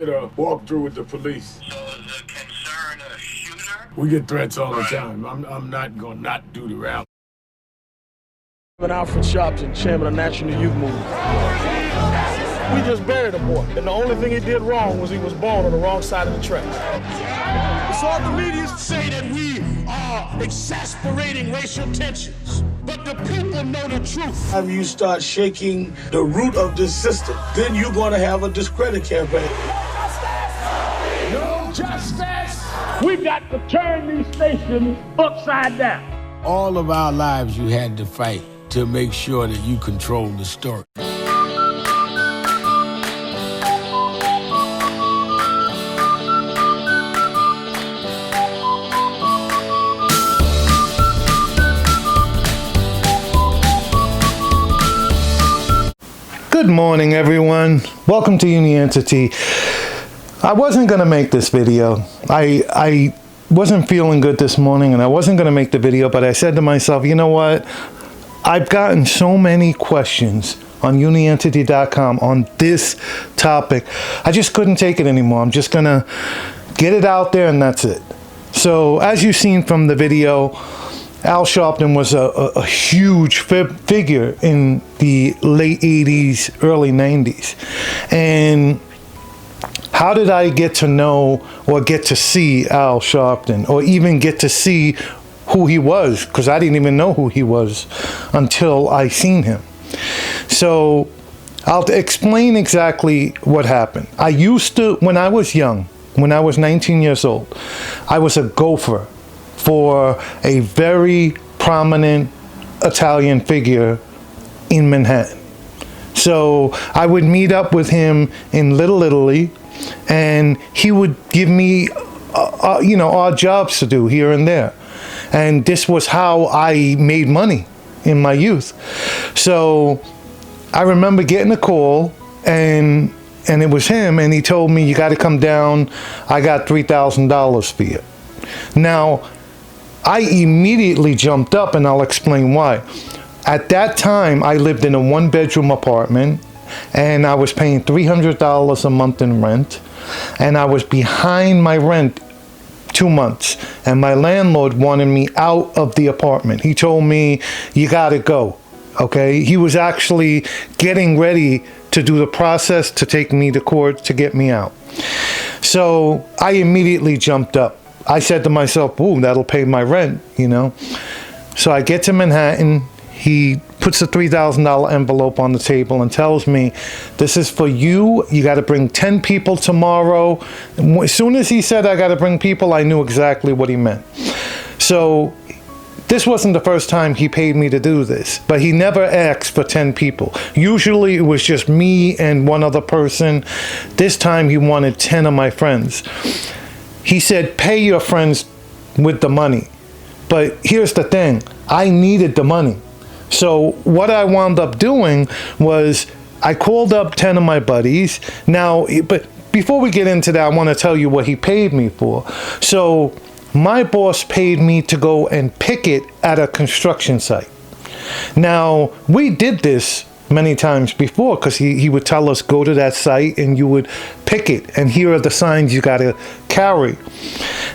did a walkthrough with the police. So is the concern a shooter? We get threats all the time. I'm not gonna not do the rally. Alfred Sharpton, chairman of National Youth Movement. We just buried a boy, and the only thing he did wrong was he was born on the wrong side of the tracks. It's all the media say that we are exasperating racial tensions, but the people know the truth. If you start shaking the root of this system, then you're going to have a discredit campaign. No justice! We got to turn these stations upside down. All of our lives you had to fight to make sure that you control the story. Good morning, everyone. Welcome to Unity. I wasn't going to make this video. I wasn't feeling good this morning and I wasn't going to make the video, but I said to myself, you know what? I've gotten so many questions on unientity.com on this topic. I just couldn't take it anymore. I'm just going to get it out there and that's it. So as you've seen from the video, Al Sharpton was a huge figure in the late 80s, early 90s. And how did I get to know or get to see Al Sharpton or even get to see who he was? Because I didn't even know who he was until I seen him. So I'll explain exactly what happened. I used to, when I was young, when I was 19 years old, I was a gopher for a very prominent Italian figure in Manhattan. So I would meet up with him in Little Italy, and he would give me, odd jobs to do here and there. And this was how I made money in my youth. So I remember getting a call, and it was him, and he told me, you got to come down. I got $3,000 for you. Now, I immediately jumped up, and I'll explain why. At that time, I lived in a one-bedroom apartment, and I was paying $300 a month in rent, and I was behind my rent 2 months, and my landlord wanted me out of the apartment. He told me, you got to go, okay? He was actually getting ready to do the process to take me to court to get me out. So I immediately jumped up. I said to myself, boom, that'll pay my rent, So I get to Manhattan. He puts a $3,000 envelope on the table and tells me, this is for you. You got to bring 10 people tomorrow. As soon as he said I got to bring people, I knew exactly what he meant. So this wasn't the first time he paid me to do this, but he never asked for 10 people. Usually it was just me and one other person. This time he wanted 10 of my friends. He said, pay your friends with the money. But here's the thing, I needed the money. So what I wound up doing was I called up 10 of my buddies. Now, but before we get into that, I want to tell you what he paid me for. So my boss paid me to go and picket at a construction site. Now, we did this many times before because he would tell us, go to that site and you would picket, and here are the signs you got to carry.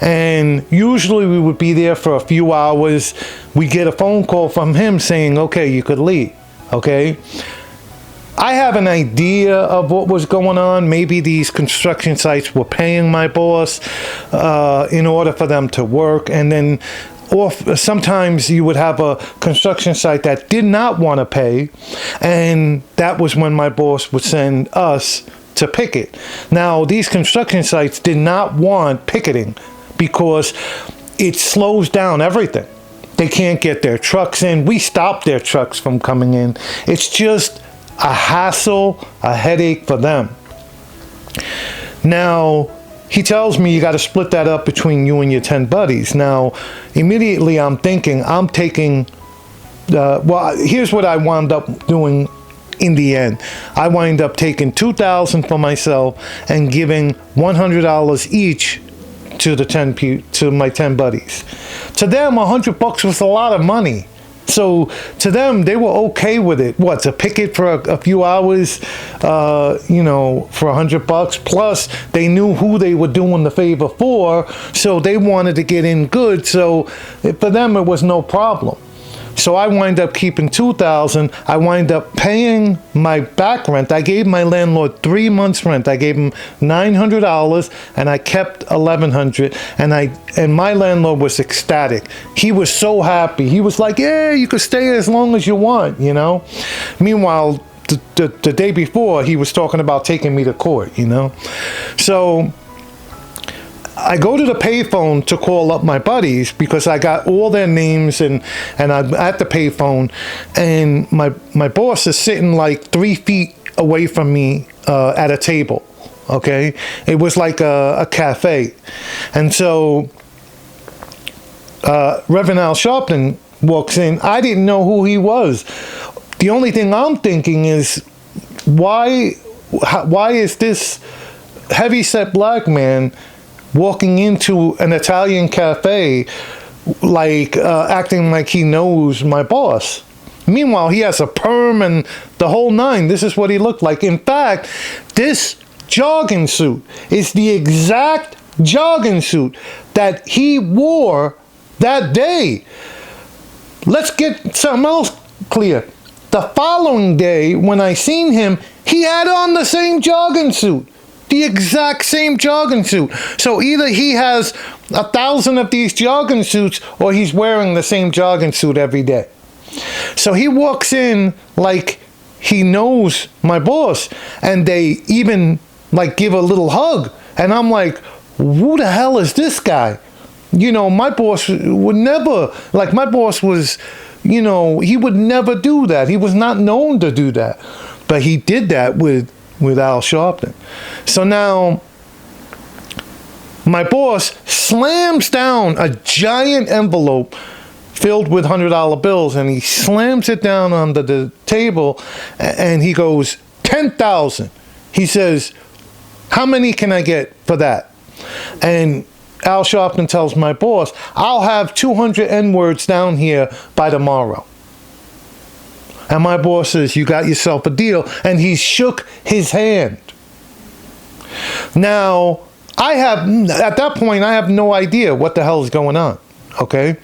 And usually we would be there for a few hours. We get a phone call from him saying, okay, you could leave, okay? I have an idea of what was going on. Maybe these construction sites were paying my boss in order for them to work, and then or sometimes you would have a construction site that did not want to pay, and that was when my boss would send us to picket. Now, these construction sites did not want picketing because it slows down everything. They can't get their trucks in. We stopped their trucks from coming in. It's just a hassle, a headache for them. Now, he tells me you got to split that up between you and your 10 buddies. Now, immediately I'm thinking, I'm taking, well, here's what I wound up doing in the end. I wind up taking $2,000 for myself and giving $100 each to the to my 10 buddies. To them, $100 was a lot of money. So to them, they were okay with it. What, to picket for a few hours, you know, for $100 plus? They knew who they were doing the favor for, so they wanted to get in good. So for them, it was no problem. So I wind up keeping $2,000. I wind up paying my back rent. I gave my landlord 3 months rent. I gave him $900 and I kept $1,100. And my landlord was ecstatic. He was so happy. He was like, yeah, you could stay as long as you want, you know. Meanwhile, the day before, he was talking about taking me to court, you know. So I go to the payphone to call up my buddies because I got all their names and I'm at the payphone, and my boss is sitting like 3 feet away from me at a table. Okay, it was like a cafe, and so Reverend Al Sharpton walks in. I didn't know who he was. The only thing I'm thinking is, why is this heavyset black man walking into an Italian cafe, like acting like he knows my boss? Meanwhile, he has a perm and the whole nine. This is what he looked like. In fact, this jogging suit is the exact jogging suit that he wore that day. Let's get something else clear. The following day, when I seen him, he had on the same jogging suit. The exact same jogging suit. So either he has 1,000 of these jogging suits, or he's wearing the same jogging suit every day. So he walks in like he knows my boss, and they even like give a little hug. And I'm like, who the hell is this guy? You know, my boss would never, like, my boss was, you know, he would never do that. He was not known to do that. But he did that with Al Sharpton. So now my boss slams down a giant envelope filled with $100 bills, and he slams it down on the table, and he goes, 10,000. He says, how many can I get for that? And Al Sharpton tells my boss, I'll have 200 N-words down here by tomorrow. And my boss says, you got yourself a deal. And he shook his hand. Now, at that point, I have no idea what the hell is going on. Okay?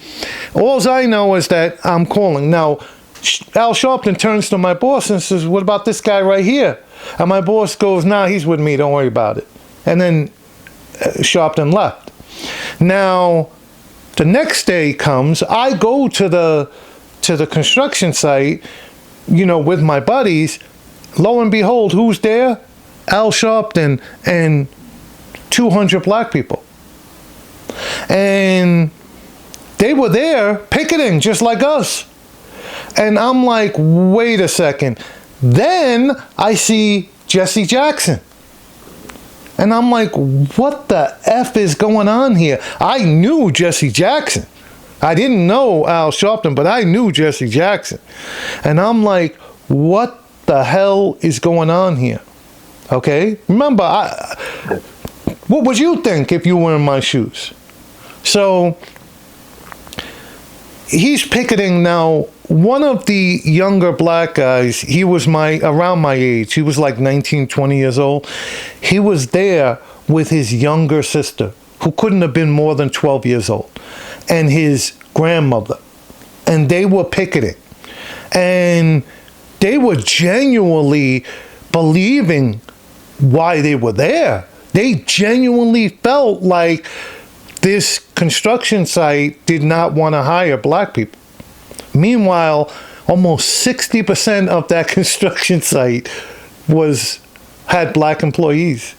All I know is that I'm calling. Now, Al Sharpton turns to my boss and says, what about this guy right here? And my boss goes, nah, he's with me. Don't worry about it. And then Sharpton left. Now, the next day comes. I go to the construction site, you know, with my buddies. Lo and behold, who's there? Al Sharpton and 200 black people. And they were there picketing just like us. And I'm like, wait a second. Then I see Jesse Jackson. And I'm like, what the F is going on here? I knew Jesse Jackson. I didn't know Al Sharpton, but I knew Jesse Jackson. And I'm like, what the hell is going on here? Okay? Remember, what would you think if you were in my shoes? So he's picketing now. One of the younger black guys, he was around my age. He was like 19, 20 years old. He was there with his younger sister, who couldn't have been more than 12 years old, and his grandmother. And they were picketing. And they were genuinely believing why they were there. They genuinely felt like this construction site did not want to hire black people. Meanwhile, almost 60% of that construction site had black employees.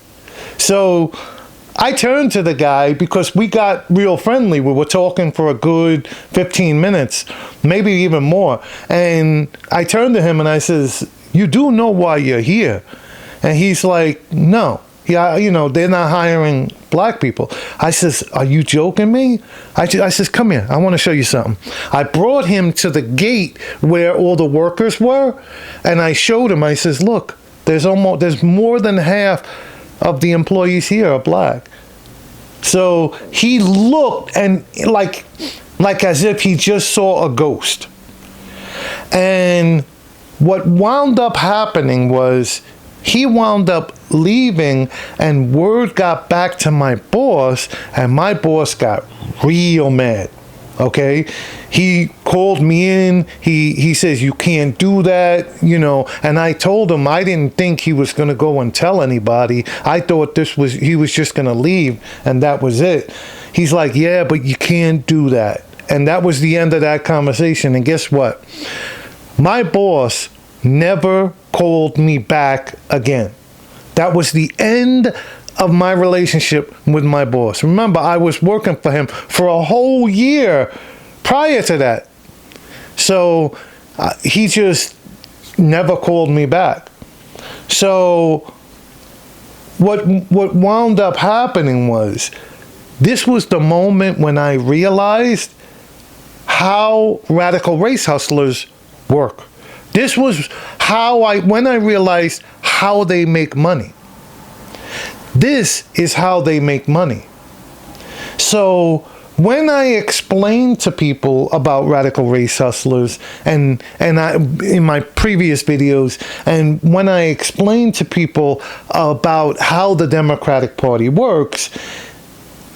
So I turned to the guy because we got real friendly. We were talking for a good 15 minutes, maybe even more. And I turned to him and I says, you do know why you're here? And he's like, no. Yeah, you know, they're not hiring black people. I says, are you joking me? I says, come here. I want to show you something. I brought him to the gate where all the workers were, and I showed him. I says, look, there's more than half of the employees here are black. So he looked and like as if he just saw a ghost. And what wound up happening was he wound up leaving, and word got back to my boss, and my boss got real mad. Okay, he called me in. He says, you can't do that, you know. And I told him I didn't think he was going to go and tell anybody. I thought he was just going to leave, and that was it. He's like, yeah, but you can't do that. And that was the end of that conversation. And guess what? My boss never called me back again. That was the end of my relationship with my boss. Remember, I was working for him for a whole year prior to that. So he just never called me back. So what wound up happening was, this was the moment when I realized how radical race hustlers work. This was when I realized how they make money. This is how they make money. So when I explain to people about radical race hustlers, and in my previous videos, and when I explain to people about how the Democratic Party works,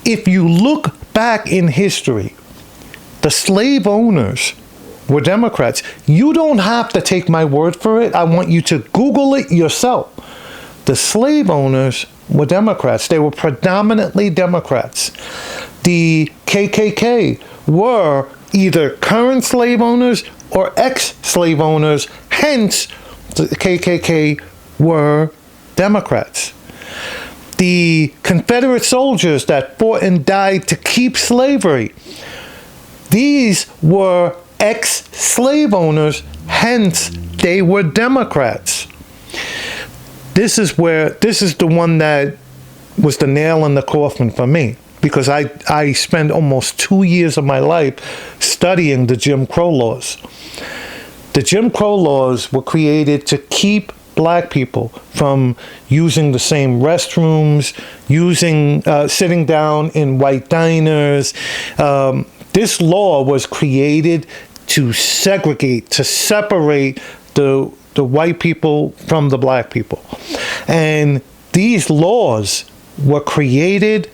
if you look back in history, the slave owners were Democrats. You don't have to take my word for it. I want you to Google it yourself. The slave owners were Democrats. They were predominantly Democrats. The KKK were either current slave owners or ex-slave owners. Hence, the KKK were Democrats. The Confederate soldiers that fought and died to keep slavery, these were ex-slave owners. Hence, they were Democrats. This is the one that was the nail in the coffin for me, because I spent almost 2 years of my life studying the Jim Crow laws. The Jim Crow laws were created to keep black people from using the same restrooms, sitting down in white diners. This law was created to segregate, to separate the white people from the black people. And these laws were created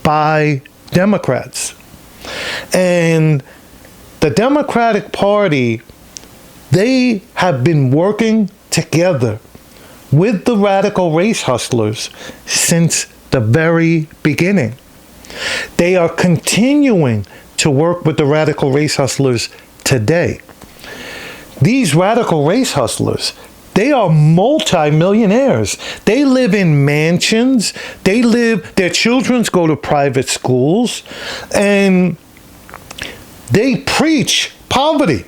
by Democrats. And the Democratic Party, they have been working together with the radical race hustlers since the very beginning. They are continuing to work with the radical race hustlers today. These radical race hustlers, they are multi-millionaires. They live in mansions. Their children go to private schools, and they preach poverty.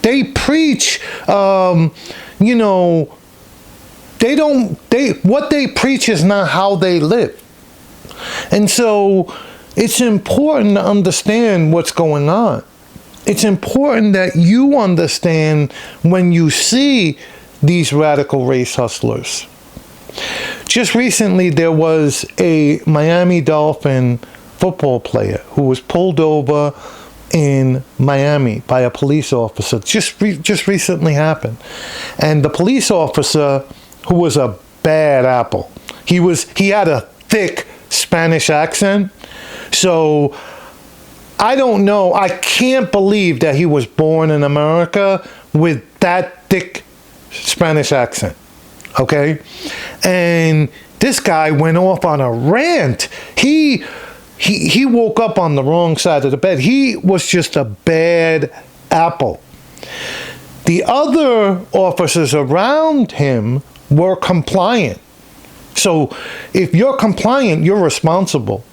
They preach, what they preach is not how they live. And so it's important to understand what's going on. It's important that you understand when you see these radical race hustlers. Just recently, there was a Miami Dolphin football player who was pulled over in Miami by a police officer. Just recently happened. And the police officer, who was a bad apple, he had a thick Spanish accent. So I don't know. I can't believe that he was born in America with that thick Spanish accent. Okay? And this guy went off on a rant. He woke up on the wrong side of the bed. He was just a bad apple. The other officers around him were compliant. So if you're compliant, you're responsible.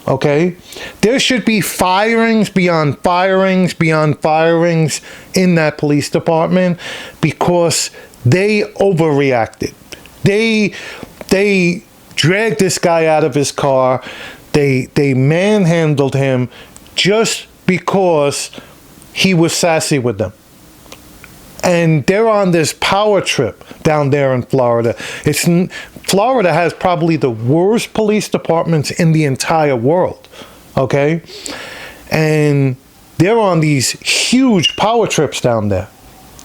Okay? There should be firings beyond firings beyond firings in that police department, because they overreacted. They dragged this guy out of his car. They manhandled him just because he was sassy with them. And they're on this power trip down there in Florida. Florida has probably the worst police departments in the entire world, okay? And they're on these huge power trips down there.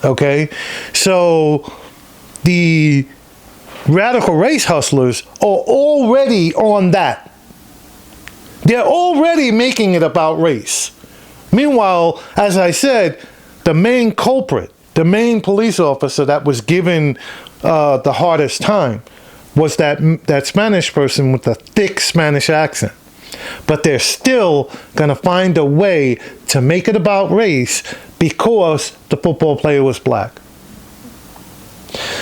Okay? So the radical race hustlers are already on that. They're already making it about race. Meanwhile, as I said, the main culprit, the main police officer that was given the hardest time was that Spanish person with the thick Spanish accent. But they're still going to find a way to make it about race because the football player was black.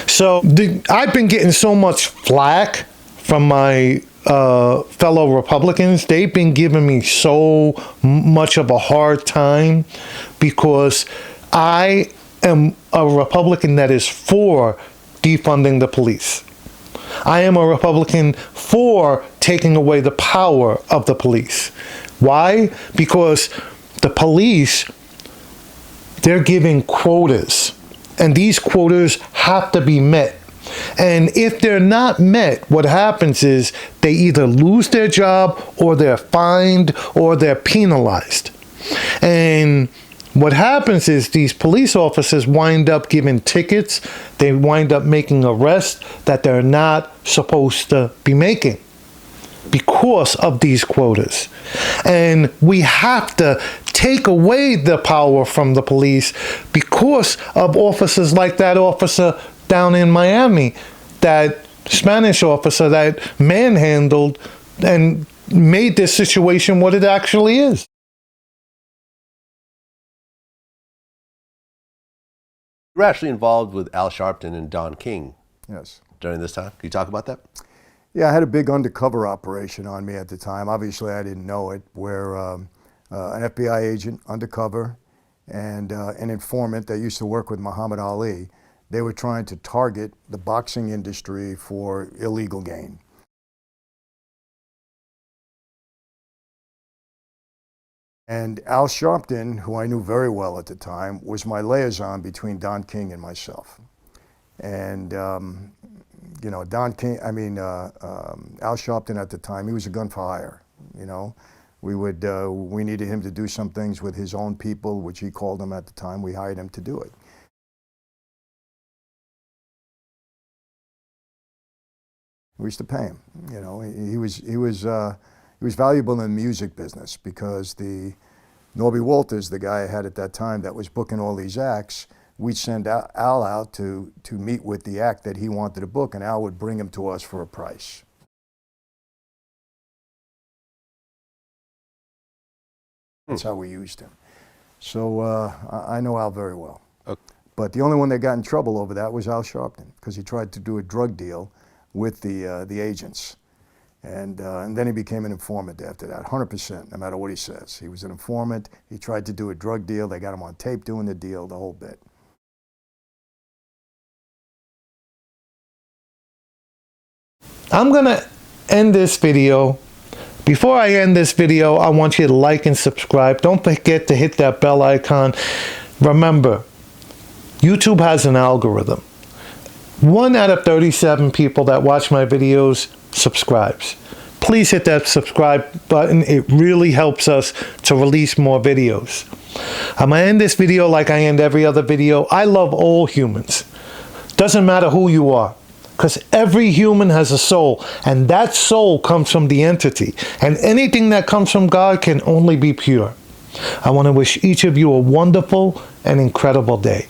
So I've been getting so much flack from my fellow Republicans. They've been giving me so much of a hard time because I am a Republican that is for defunding the police. I am a Republican for taking away the power of the police. Why? Because the police, they're giving quotas, and these quotas have to be met. And if they're not met, what happens is they either lose their job or they're fined or they're penalized. And what happens is these police officers wind up giving tickets. They wind up making arrests that they're not supposed to be making because of these quotas. And we have to take away the power from the police because of officers like that officer down in Miami, that Spanish officer that manhandled and made this situation what it actually is. You were actually involved with Al Sharpton and Don King. Yes. During this time. Can you talk about that? Yeah, I had a big undercover operation on me at the time. Obviously, I didn't know it, where an FBI agent undercover and an informant that used to work with Muhammad Ali, they were trying to target the boxing industry for illegal gain. And Al Sharpton, who I knew very well at the time, was my liaison between Don King and myself. And you know, Al Sharpton at the time, he was a gun for hire. You know, we needed him to do some things with his own people, which he called them at the time. We hired him to do it. We used to pay him. You know, he was valuable in the music business because the Norby Walters, the guy I had at that time that was booking all these acts, we'd send Al out to meet with the act that he wanted to book, and Al would bring him to us for a price. That's how we used him. So I know Al very well. Okay. But the only one that got in trouble over that was Al Sharpton, because he tried to do a drug deal with the agents. And then he became an informant after that, 100%, no matter what he says. He was an informant. He tried to do a drug deal. They got him on tape doing the deal, the whole bit. I'm going to end this video. Before I end this video, I want you to like and subscribe. Don't forget to hit that bell icon. Remember, YouTube has an algorithm. 1 out of 37 people that watch my videos subscribes. Please hit that subscribe button. It really helps us to release more videos. I'm going to end this video like I end every other video. I love all humans. Doesn't matter who you are, because every human has a soul, and that soul comes from the entity. And anything that comes from God can only be pure. I want to wish each of you a wonderful and incredible day.